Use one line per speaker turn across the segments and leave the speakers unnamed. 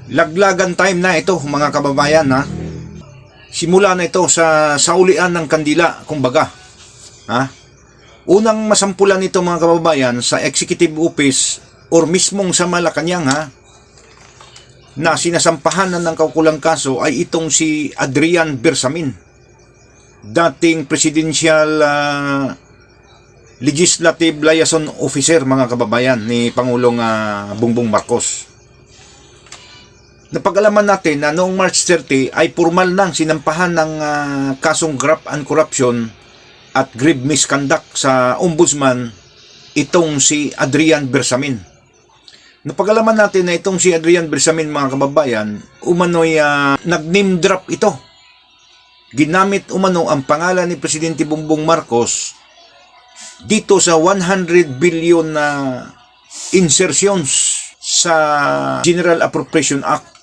Laglagan time na ito mga kababayan ha. Simula na ito sa saulian ng kandila kumbaga. Ha? Unang masampulan nito mga kababayan sa executive office or mismong sa Malacanang ha, na sinasampahan na ng kaukulang kaso ay itong si Adrian Bersamin, dating presidential legislative liaison officer mga kababayan ni Pangulong Bongbong Marcos. Napag-alaman natin na noong March 30 ay formal nang sinampahan ng kasong graft and corruption at grave misconduct sa ombudsman itong si Adrian Bersamin. Napag-alaman natin na itong si Adrian Bersamin mga kababayan, umano'y nag-name drop ito. Ginamit umano ang pangalan ni Presidente Bongbong Marcos dito sa 100 billion na insertions sa General Appropriation Act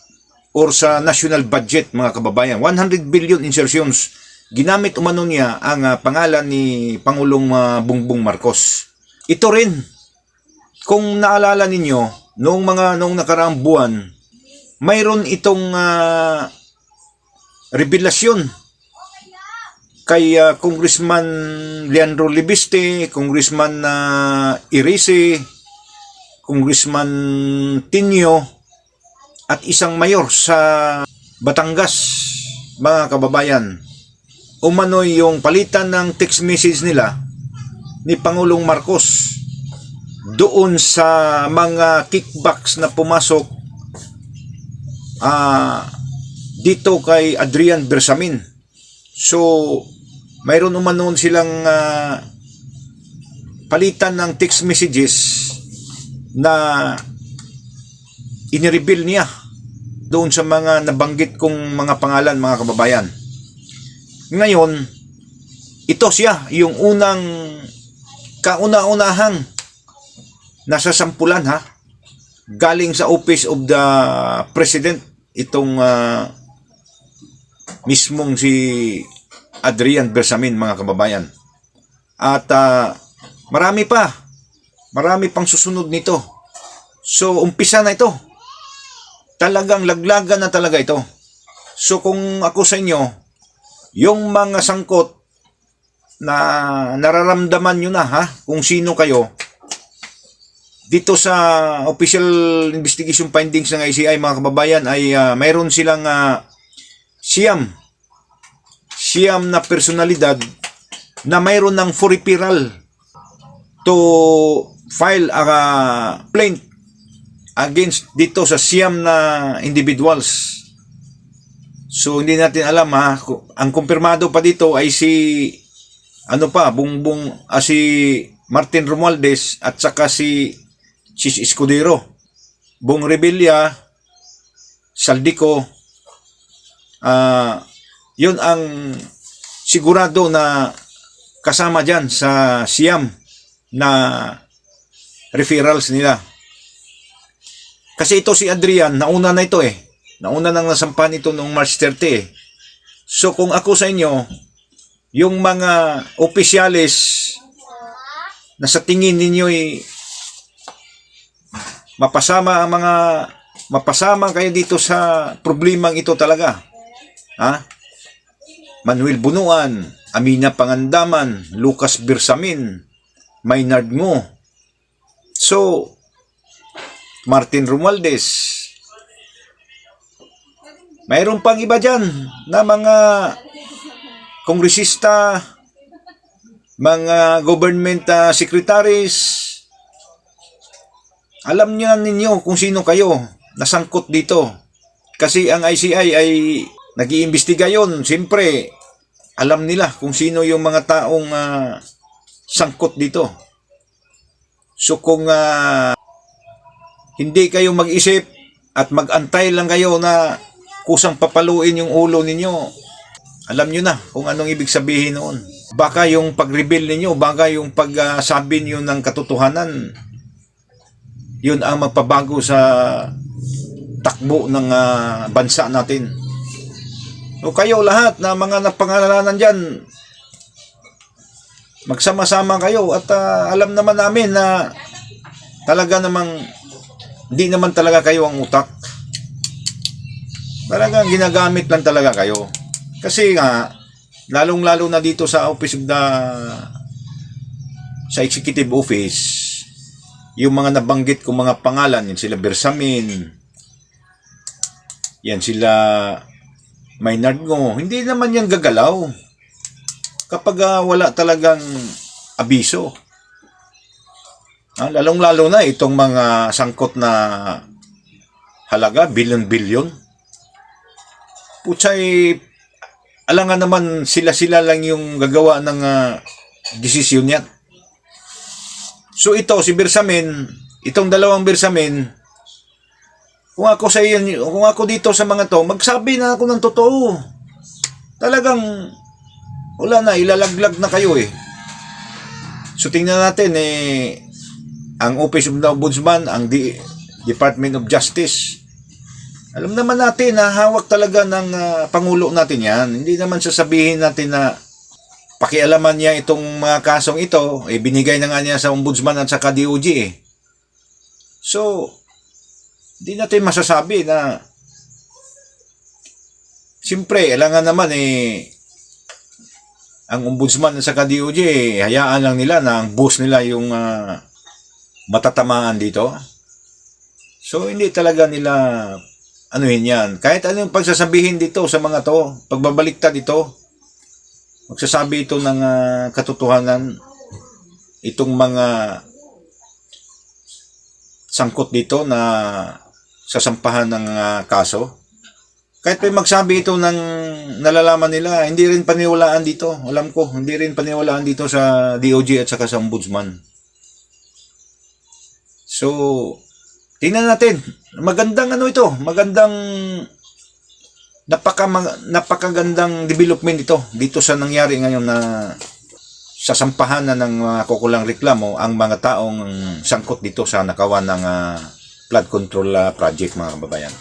or sa national budget mga kababayan. 100 billion insertions. Ginamit umano niya ang pangalan ni Pangulong Bongbong Marcos. Ito rin, kung naalala ninyo, noong nakaraang buwan, mayroon itong revelasyon kay Congressman Leandro Libiste, Congressman Irice, Congressman Tinio, at isang mayor sa Batangas, mga kababayan. Umano'y yung palitan ng text message nila ni Pangulong Marcos doon sa mga kickbacks na pumasok dito kay Adrian Bersamin. So, mayroon umano silang palitan ng text messages na inireveal niya doon sa mga nabanggit kong mga pangalan mga kababayan. Ngayon, ito siya yung unang kauna-unahang nasasampulan ha, galing sa Office of the President itong mismong si Adrian Bersamin mga kababayan. At marami pang susunod nito. So umpisa na ito, talagang laglagan na talaga ito. So kung ako sa inyo, yung mga sangkot na nararamdaman nyo na ha, kung sino kayo, dito sa official investigation findings ng ICI mga kababayan ay mayroon silang siyam na personalidad na mayroon ng for referral to file a complaint against dito sa siyam na individuals. So hindi natin alam ha, ang kumpirmado pa dito ay si si Martin Romualdez at saka si Chis Escudero. Bong Revilla, Saldico, yun ang sigurado na kasama dyan sa siyam na referrals nila. Kasi ito si Adrian, nauna na ito nauna nang nasampahan ito noong March 30 So kung ako sa inyo, yung mga opisyalis na sa tingin ninyo mapasama kayo dito sa problemang ito talaga. Ha? Manuel Bunuan, Amina Pangandaman, Lucas Bersamin, Maynard Ngo. So, Martin Romualdez. Mayroon pang iba dyan na mga kongresista, mga government secretaries. Alam niyo ninyo kung sino kayo nasangkot dito. Kasi ang ICI ay nag-iimbestiga yun. Siyempre, alam nila kung sino yung mga taong sangkot dito. So kung hindi kayo mag-isip at mag-antay lang kayo na kusang papaluin yung ulo ninyo, alam nyo na kung anong ibig sabihin noon. Baka yung pag-reveal ninyo, baka yung pagsabi nyo ng katotohanan, yun ang magpabago sa takbo ng bansa natin. So kayo lahat na mga napangalanan dyan, magsama-sama kayo at alam naman namin na talaga namang hindi naman talaga kayo ang utak. Talagang ginagamit lang talaga kayo. Kasi nga, lalong-lalo na dito sa Office of the sa Executive Office, yung mga nabanggit kong mga pangalan, yan sila Bersamin, yan sila Maynard Ngo, hindi naman yan gagalaw kapag wala talagang abiso. Lalong-lalo na itong mga sangkot na halaga, bilyon-bilyon. Putsay, alangan naman sila-sila lang yung gagawa ng desisyon yan. So ito, si Bersamin, itong dalawang Bersamin, kung ako sa iyan, kung ako dito sa mga to, magsabi na ako ng totoo. Talagang, wala na, ilalaglag na kayo eh. So tingnan natin ang Office of the Ombudsman, ang Department of Justice. Alam naman natin na hawak talaga ng Pangulo natin yan. Hindi naman sasabihin natin na pakialaman niya itong mga kasong ito, binigay na nga niya sa Ombudsman at saka DOJ eh. So, hindi natin masasabi na siyempre, alangan naman ang Ombudsman at saka DOJ, hayaan lang nila na ang boss nila yung matatamaan dito. So, hindi talaga nila anuhin yan. Kahit anong pagsasabihin dito sa mga to, pagbabaliktad dito, magsasabi ito ng katotohanan, itong mga sangkot dito na sasampahan ng kaso. Kahit may magsabi ito ng nalalaman nila, hindi rin paniwalaan dito. Alam ko, hindi rin paniwalaan dito sa DOJ at saka sa Ombudsman. So, tingnan natin. Magandang ito, magandang napakagandang development ito dito sa nangyari ngayon na sasampahan na ng mga kukulang reklamo ang mga taong sangkot dito sa nakawan ng flood control project, mga kababayan.